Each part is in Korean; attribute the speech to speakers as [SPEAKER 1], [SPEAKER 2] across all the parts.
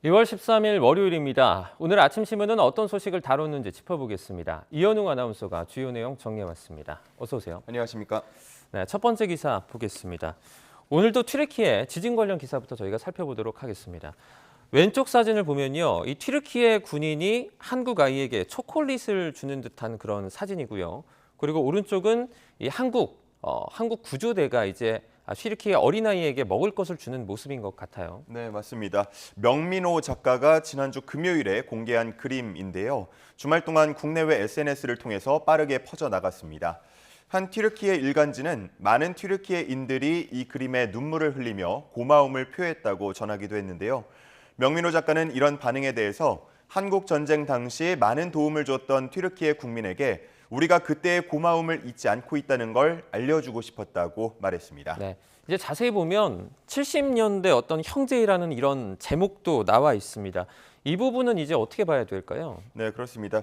[SPEAKER 1] 2월 13일 월요일입니다. 오늘 아침 신문은 어떤 소식을 다뤘는지 짚어보겠습니다. 이현웅 아나운서가 주요 내용 정리해왔습니다. 어서 오세요.
[SPEAKER 2] 안녕하십니까.
[SPEAKER 1] 네, 첫 번째 기사 보겠습니다. 오늘도 튀르키예 지진 관련 기사부터 저희가 살펴보도록 하겠습니다. 왼쪽 사진을 보면요, 이 튀르키예 군인이 한국 아이에게 초콜릿을 주는 듯한 그런 사진이고요. 그리고 오른쪽은 이 한국 구조대가 이제 튀르키예 어린아이에게 먹을 것을 주는 모습인 것 같아요.
[SPEAKER 2] 네, 맞습니다. 명민호 작가가 지난주 금요일에 공개한 그림인데요. 주말 동안 국내외 SNS를 통해서 빠르게 퍼져나갔습니다. 한 튀르키예 일간지는 많은 튀르키예인들이 이 그림에 눈물을 흘리며 고마움을 표했다고 전하기도 했는데요. 명민호 작가는 이런 반응에 대해서 한국 전쟁 당시 많은 도움을 줬던 튀르키예 국민에게 우리가 그때의 고마움을 잊지 않고 있다는 걸 알려주고 싶었다고 말했습니다.
[SPEAKER 1] 네, 이제 자세히 보면 70년대 어떤 형제라는 이런 제목도 나와 있습니다. 이 부분은 이제 어떻게 봐야 될까요?
[SPEAKER 2] 네, 그렇습니다.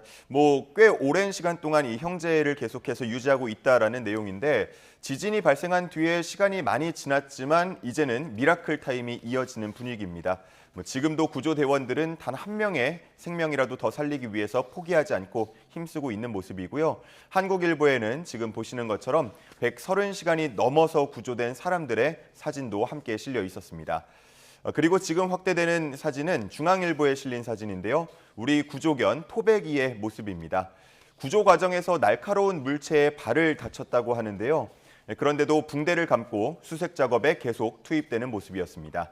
[SPEAKER 2] 꽤 오랜 시간 동안 이 형제를 계속해서 유지하고 있다라는 내용인데 지진이 발생한 뒤에 시간이 많이 지났지만 이제는 미라클 타임이 이어지는 분위기입니다. 지금도 구조대원들은 단 한 명의 생명이라도 더 살리기 위해서 포기하지 않고 힘쓰고 있는 모습이고요. 한국일보에는 지금 보시는 것처럼 130시간이 넘어서 구조된 사람들의 사진도 함께 실려 있었습니다. 그리고 지금 확대되는 사진은 중앙일보에 실린 사진인데요. 우리 구조견 토백이의 모습입니다. 구조 과정에서 날카로운 물체에 발을 다쳤다고 하는데요. 그런데도 붕대를 감고 수색 작업에 계속 투입되는 모습이었습니다.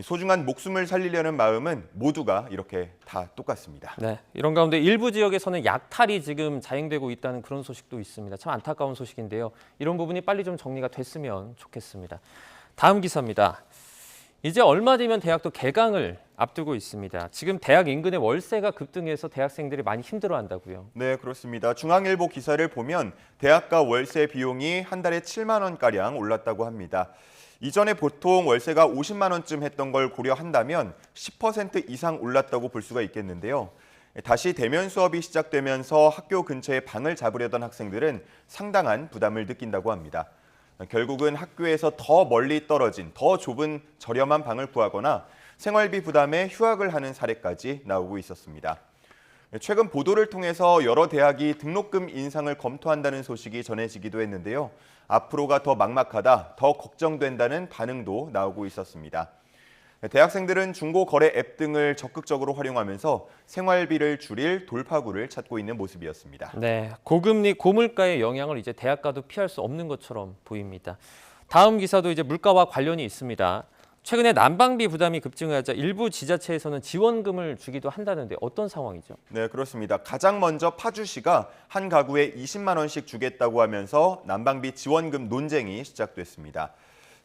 [SPEAKER 2] 소중한 목숨을 살리려는 마음은 모두가 이렇게 다 똑같습니다.
[SPEAKER 1] 네, 이런 가운데 일부 지역에서는 약탈이 지금 자행되고 있다는 그런 소식도 있습니다. 참 안타까운 소식인데요. 이런 부분이 빨리 좀 정리가 됐으면 좋겠습니다. 다음 기사입니다. 이제 얼마 뒤면 대학도 개강을 앞두고 있습니다. 지금 대학 인근의 월세가 급등해서 대학생들이 많이 힘들어한다고요.
[SPEAKER 2] 네, 그렇습니다. 중앙일보 기사를 보면 대학가 월세 비용이 한 달에 7만 원가량 올랐다고 합니다. 이전에 보통 월세가 50만 원쯤 했던 걸 고려한다면 10% 이상 올랐다고 볼 수가 있겠는데요. 다시 대면 수업이 시작되면서 학교 근처에 방을 잡으려던 학생들은 상당한 부담을 느낀다고 합니다. 결국은 학교에서 더 멀리 떨어진 더 좁은 저렴한 방을 구하거나 생활비 부담에 휴학을 하는 사례까지 나오고 있었습니다. 최근 보도를 통해서 여러 대학이 등록금 인상을 검토한다는 소식이 전해지기도 했는데요. 앞으로가 더 막막하다, 더 걱정된다는 반응도 나오고 있었습니다. 대학생들은 중고 거래 앱 등을 적극적으로 활용하면서 생활비를 줄일 돌파구를 찾고 있는 모습이었습니다.
[SPEAKER 1] 네, 고금리, 고물가의 영향을 이제 대학가도 피할 수 없는 것처럼 보입니다. 다음 기사도 이제 물가와 관련이 있습니다. 최근에 난방비 부담이 급증하자 일부 지자체에서는 지원금을 주기도 한다는데 어떤 상황이죠?
[SPEAKER 2] 네, 그렇습니다. 가장 먼저 파주시가 한 가구에 20만 원씩 주겠다고 하면서 난방비 지원금 논쟁이 시작됐습니다.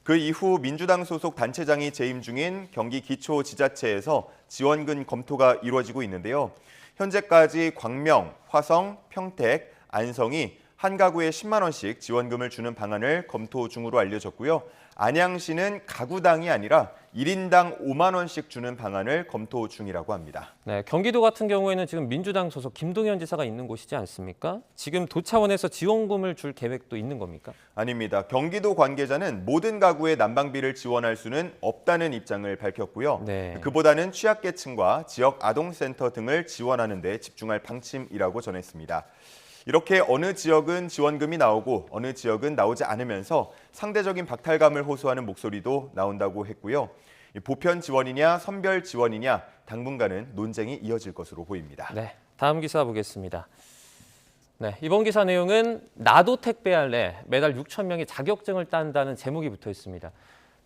[SPEAKER 2] 그 이후 민주당 소속 단체장이 재임 중인 경기 기초지자체에서 지원금 검토가 이루어지고 있는데요. 현재까지 광명, 화성, 평택, 안성이 한 가구에 10만 원씩 지원금을 주는 방안을 검토 중으로 알려졌고요. 안양시는 가구당이 아니라 1인당 5만 원씩 주는 방안을 검토 중이라고 합니다.
[SPEAKER 1] 네, 경기도 같은 경우에는 지금 민주당 소속 김동연 지사가 있는 곳이지 않습니까? 지금 도 차원에서 지원금을 줄 계획도 있는 겁니까?
[SPEAKER 2] 아닙니다. 경기도 관계자는 모든 가구에 난방비를 지원할 수는 없다는 입장을 밝혔고요.
[SPEAKER 1] 네.
[SPEAKER 2] 그보다는 취약계층과 지역 아동센터 등을 지원하는 데 집중할 방침이라고 전했습니다. 이렇게 어느 지역은 지원금이 나오고 어느 지역은 나오지 않으면서 상대적인 박탈감을 호소하는 목소리도 나온다고 했고요. 보편 지원이냐 선별 지원이냐 당분간은 논쟁이 이어질 것으로 보입니다.
[SPEAKER 1] 네, 다음 기사 보겠습니다. 네, 이번 기사 내용은 나도 택배할래 매달 6천 명이 자격증을 딴다는 제목이 붙어 있습니다.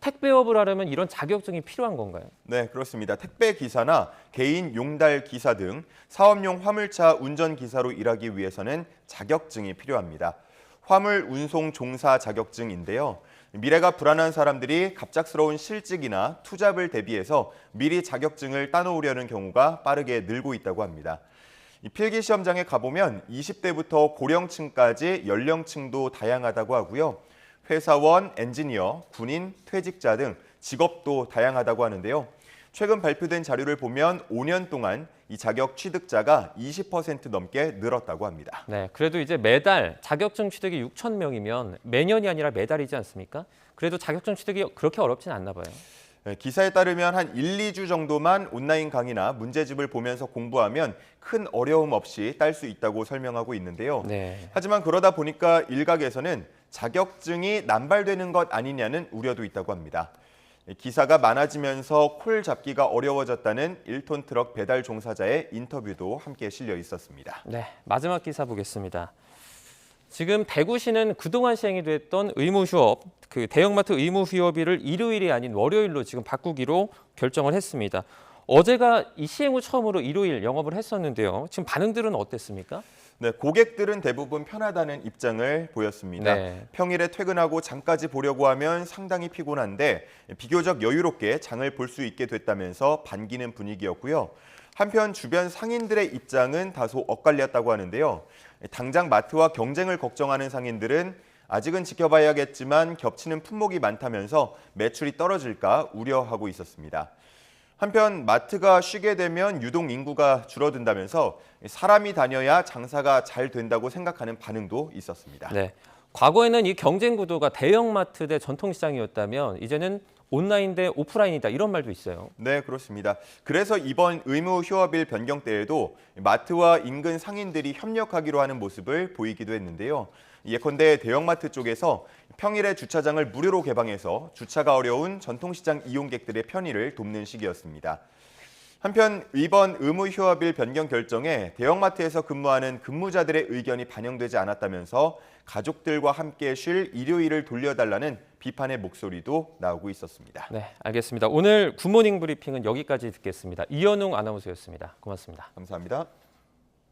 [SPEAKER 1] 택배업을 하려면 이런 자격증이 필요한 건가요?
[SPEAKER 2] 네, 그렇습니다. 택배 기사나 개인 용달 기사 등 사업용 화물차 운전 기사로 일하기 위해서는 자격증이 필요합니다. 화물 운송 종사 자격증인데요. 미래가 불안한 사람들이 갑작스러운 실직이나 투잡을 대비해서 미리 자격증을 따놓으려는 경우가 빠르게 늘고 있다고 합니다. 이 필기 시험장에 가보면 20대부터 고령층까지 연령층도 다양하다고 하고요. 회사원, 엔지니어, 군인, 퇴직자 등 직업도 다양하다고 하는데요. 최근 발표된 자료를 보면 5년 동안 이 자격 취득자가 20% 넘게 늘었다고 합니다.
[SPEAKER 1] 네, 그래도 이제 매달 자격증 취득이 6천 명이면 매년이 아니라 매달이지 않습니까? 그래도 자격증 취득이 그렇게 어렵진 않나 봐요.
[SPEAKER 2] 기사에 따르면 한 1, 2주 정도만 온라인 강의나 문제집을 보면서 공부하면 큰 어려움 없이 딸 수 있다고 설명하고 있는데요.
[SPEAKER 1] 네.
[SPEAKER 2] 하지만 그러다 보니까 일각에서는 자격증이 남발되는 것 아니냐는 우려도 있다고 합니다. 기사가 많아지면서 콜 잡기가 어려워졌다는 1톤 트럭 배달 종사자의 인터뷰도 함께 실려 있었습니다.
[SPEAKER 1] 네, 마지막 기사 보겠습니다. 지금 대구시는 그동안 시행이 됐던 의무 휴업, 그 대형마트 의무 휴업일을 일요일이 아닌 월요일로 지금 바꾸기로 결정을 했습니다. 어제가 이 시행 후 처음으로 일요일 영업을 했었는데요. 지금 반응들은 어땠습니까?
[SPEAKER 2] 네, 고객들은 대부분 편하다는 입장을 보였습니다.
[SPEAKER 1] 네.
[SPEAKER 2] 평일에 퇴근하고 장까지 보려고 하면 상당히 피곤한데 비교적 여유롭게 장을 볼 수 있게 됐다면서 반기는 분위기였고요. 한편 주변 상인들의 입장은 다소 엇갈렸다고 하는데요. 당장 마트와 경쟁을 걱정하는 상인들은 아직은 지켜봐야겠지만 겹치는 품목이 많다면서 매출이 떨어질까 우려하고 있었습니다. 한편 마트가 쉬게 되면 유동 인구가 줄어든다면서 사람이 다녀야 장사가 잘 된다고 생각하는 반응도 있었습니다.
[SPEAKER 1] 네. 과거에는 이 경쟁 구도가 대형마트 대 전통시장이었다면 이제는 온라인 대 오프라인이다 이런 말도 있어요.
[SPEAKER 2] 네, 그렇습니다. 그래서 이번 의무 휴업일 변경 때에도 마트와 인근 상인들이 협력하기로 하는 모습을 보이기도 했는데요. 예컨대 대형마트 쪽에서 평일에 주차장을 무료로 개방해서 주차가 어려운 전통시장 이용객들의 편의를 돕는 시기였습니다. 한편 이번 의무 휴업일 변경 결정에 대형마트에서 근무하는 근무자들의 의견이 반영되지 않았다면서 가족들과 함께 쉴 일요일을 돌려달라는 비판의 목소리도 나오고 있었습니다.
[SPEAKER 1] 네, 알겠습니다. 오늘 굿모닝 브리핑은 여기까지 듣겠습니다. 이현웅 아나운서였습니다. 고맙습니다.
[SPEAKER 2] 감사합니다.